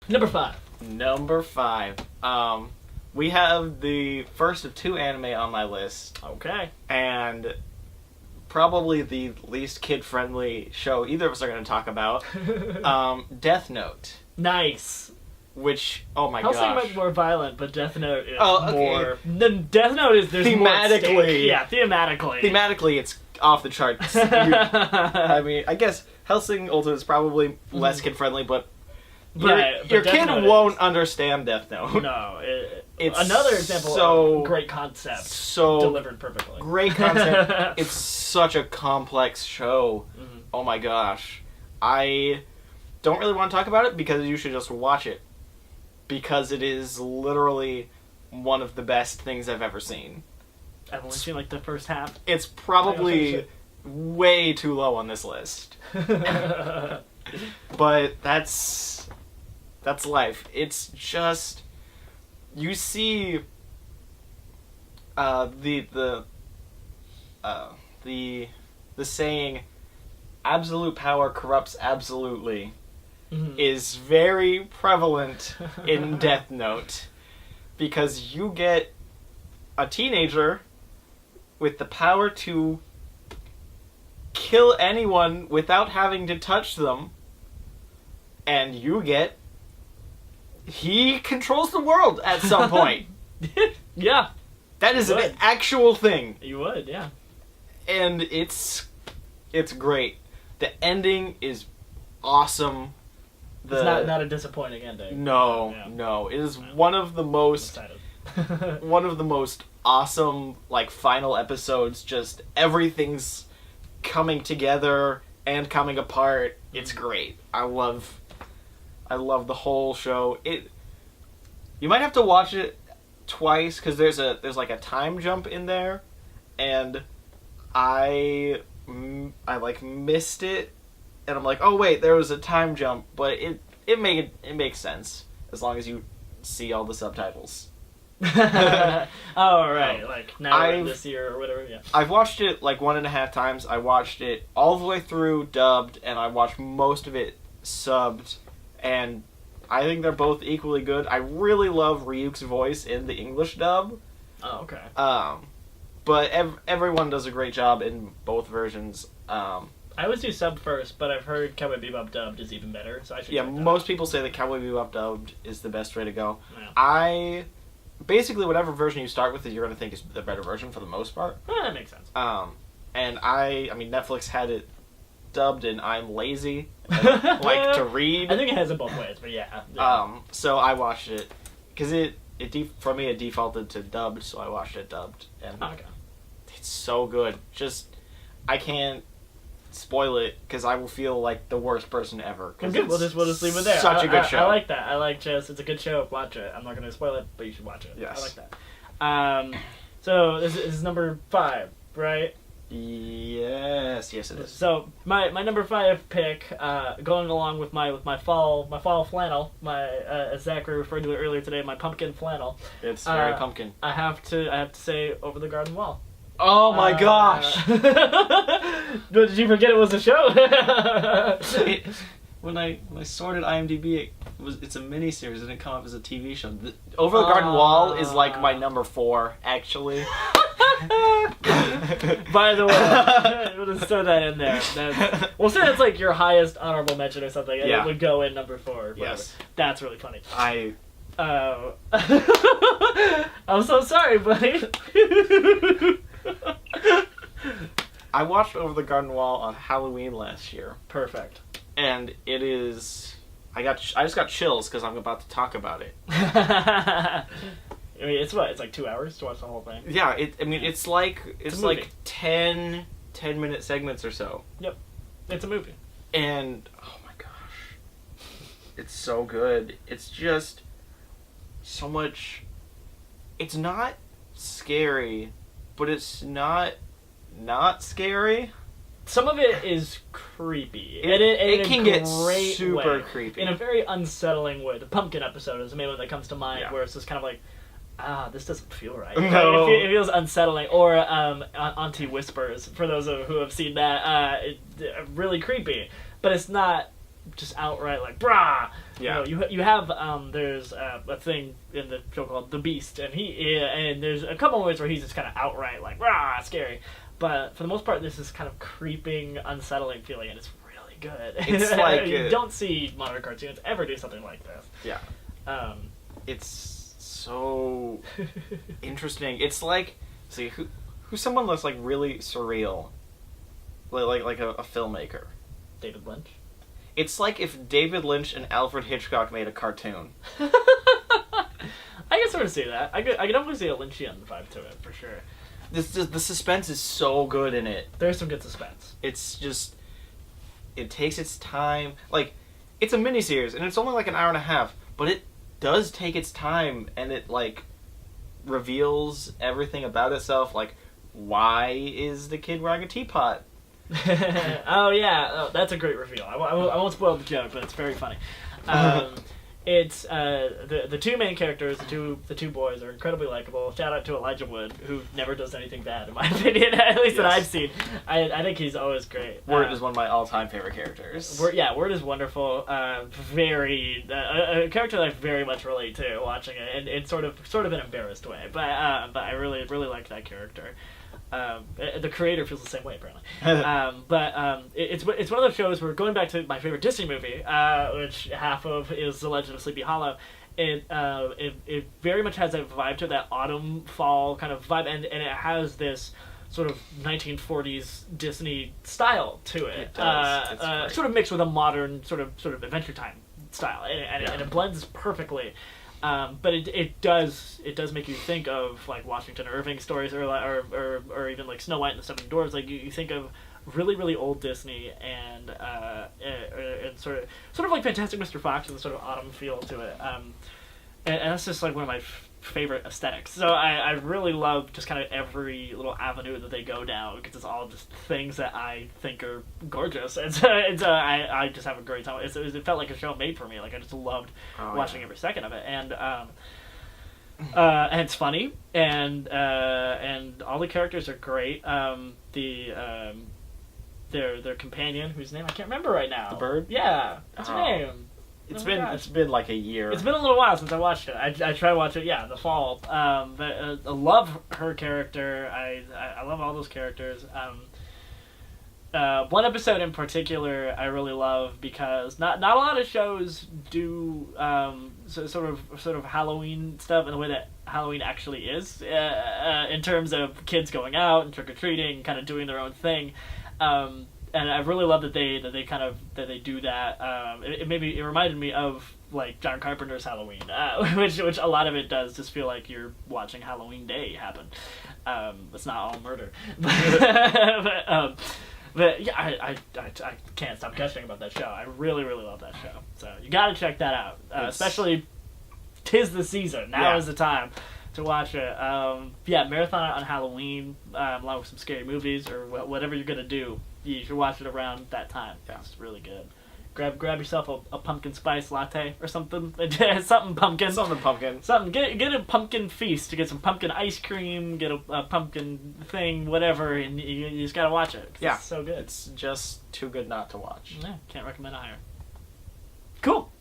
Number 5. Number 5. We have the first of 2 anime on my list, Okay. and probably the least kid-friendly show either of us are going to talk about. Death Note, Nice. which, oh my Hellsing gosh. might be more violent, but Death Note is Oh, okay. more... Death Note is... There's more at stake. Thematically. Yeah, thematically. Thematically, it's off the charts. I mean, I guess Hellsing Ultimate is probably less kid-friendly, but your Death kid Note won't understand Death Note. No. It's another example so- of great concept So delivered perfectly. great concept. It's such a complex show. Mhm. Oh my gosh. I don't really want to talk about it because you should just watch it. Because it is literally one of the best things I've ever seen. I've only seen like the first half. It's probably way too low on this list. But that's life. It's just you see the saying absolute power corrupts absolutely Mhm. is very prevalent in Death Note because you get a teenager with the power to kill anyone without having to touch them, and he controls the world at some point. Yeah, That is an Good. actual thing, you would, yeah. and it's great. The ending is awesome. It's not a disappointing ending. No, Yeah. no. It is Yeah. one of the most Excited. one of the most awesome like final episodes. Just everything's coming together and coming apart. It's great. I love the whole show. You might have to watch it twice because there's like a time jump in there, and I like missed it, and I'm like, oh wait, there was a time jump, but it makes sense as long as you see all the subtitles. Oh, right. Like now I've- this year or whatever, yeah. I've watched it like 1.5 times. I watched it all the way through dubbed, and I watched most of it subbed, and I think they're both equally good. I really love Ryuk's voice in the English dub, Oh, okay. but everyone does a great job in both versions. I always do sub first, but I've heard Cowboy Bebop dubbed is even better, so I should Yeah, check that most people say that Cowboy Bebop dubbed is the best way to go. Yeah. Basically, whatever version you start with, you're going to think is the better version for the most part. That makes sense. And I mean, Netflix had it dubbed, and I'm lazy, and like to read. I think it has it both ways, but yeah. So I watched it because for me it defaulted to dubbed, so I watched it dubbed, and Oh, okay. it's so good. Just I can't spoil it because I will feel like the worst person ever. 'Cause Good. We'll it's just leave it there. Such a good show. I like that. I like it's a good show. Watch it. I'm not going to spoil it, but you should watch it. Yes. I like that. So this is number 5, right? Yes, it is. So my number 5 pick, going along with my fall flannel, as Zachary referred to it earlier today, my pumpkin flannel. It's very pumpkin. I have to say Over the Garden Wall. Oh my gosh! Did you forget it was a show? When I sorted IMDb, it's a miniseries. It didn't come up as a TV show. Over the Garden Wall is like my number 4, actually. By the way, we'll just throw that in there. We'll say that's like your highest honorable mention or something, and Yeah. it would go in number 4. Whatever. Yes. That's really funny. I'm so sorry, buddy. I watched Over the Garden Wall on Halloween last year, Perfect. and it is. I just got chills because I'm about to talk about it. I mean, it's like 2 hours to watch the whole thing. Yeah, it's like a movie. 10-minute segments or so, It's a movie. and oh my gosh, it's so good. It's just so much. It's not scary, but it's not scary. Some of it is creepy. It can get great super way. creepy. In a very unsettling way. The pumpkin episode is the main one that comes to mind, Yeah. where it's just kind of like, this doesn't feel right. No. It feels unsettling. Or Auntie Whispers, for those who have seen that. Really creepy. But it's not just outright like brah. Yeah. You know, you have there's a thing in the show called The Beast, and and there's a couple of ways where he's just kind of outright like brah, scary. But for the most part, this is kind of creeping, unsettling feeling, and it's really good. It's like you don't see modern cartoons ever do something like this. Yeah. It's so interesting. It's like, see, who's someone that's like really surreal, like a filmmaker. David Lynch. It's like if David Lynch and Alfred Hitchcock made a cartoon. I can sort of see that. I could definitely see a Lynchian vibe to it for sure. The suspense is so good in it. There's some good suspense. It's just, it takes its time. Like, it's a miniseries, and it's only like an hour and a half, but it does take its time, and it, like, reveals everything about itself. Like, why is the kid wearing a teapot? Oh, yeah. Oh, that's a great reveal. I won't spoil the joke, but it's very funny. It's the two main characters, the two boys, are incredibly likable. Shout out to Elijah Wood, who never does anything bad, in my opinion, at least that I've seen. I think he's always great. Word is one of my all-time favorite characters. Word is wonderful. Very a character that I very much relate to watching it, and it's sort of an embarrassed way, but I really like that character. The creator feels the same way, apparently. It's one of those shows where, going back to my favorite Disney movie, which half of is The Legend of Sleepy Hollow, it very much has that vibe to it, that autumn fall kind of vibe, and it has this sort of 1940s Disney style to it. It does. Sort of mixed with a modern sort of Adventure Time style, and it blends perfectly. But it does make you think of like Washington Irving stories, or even like Snow White and the Seven Dwarfs. Like you think of really old Disney, and sort of like Fantastic Mr. Fox with a sort of autumn feel to it. And that's just like one of my favorite aesthetics. So I really love just kind of every little avenue that they go down, because it's all just things that I think are gorgeous. And so I just have a great time. It felt like a show made for me. Like I just loved watching every second of it. And it's funny, and all the characters are great. Their companion, whose name I can't remember right now. The bird? Yeah, what's her name? It's been like a year. It's been a little while since I watched it. I tried to watch it, in the fall. But I love her character. I love all those characters. One episode in particular I really love, because not a lot of shows do sort of Halloween stuff in the way that Halloween actually is, in terms of kids going out and trick or treating, kind of doing their own thing. And I really love that they do that. It reminded me of like John Carpenter's Halloween, which a lot of it does just feel like you're watching Halloween Day happen. It's not all murder, but yeah, I can't stop gushing about that show. I really love that show. So you got to check that out, especially 'tis the season. Now is the time to watch it. Marathon on Halloween, along with some scary movies or whatever you're gonna do. You should watch it around that time. Yeah. It's really good. Grab yourself a pumpkin spice latte or something. Something pumpkin. Get a pumpkin feast to get some pumpkin ice cream. Get a pumpkin thing, whatever, and you just gotta watch it. It's so good. It's just too good not to watch. Yeah, can't recommend it higher. Cool.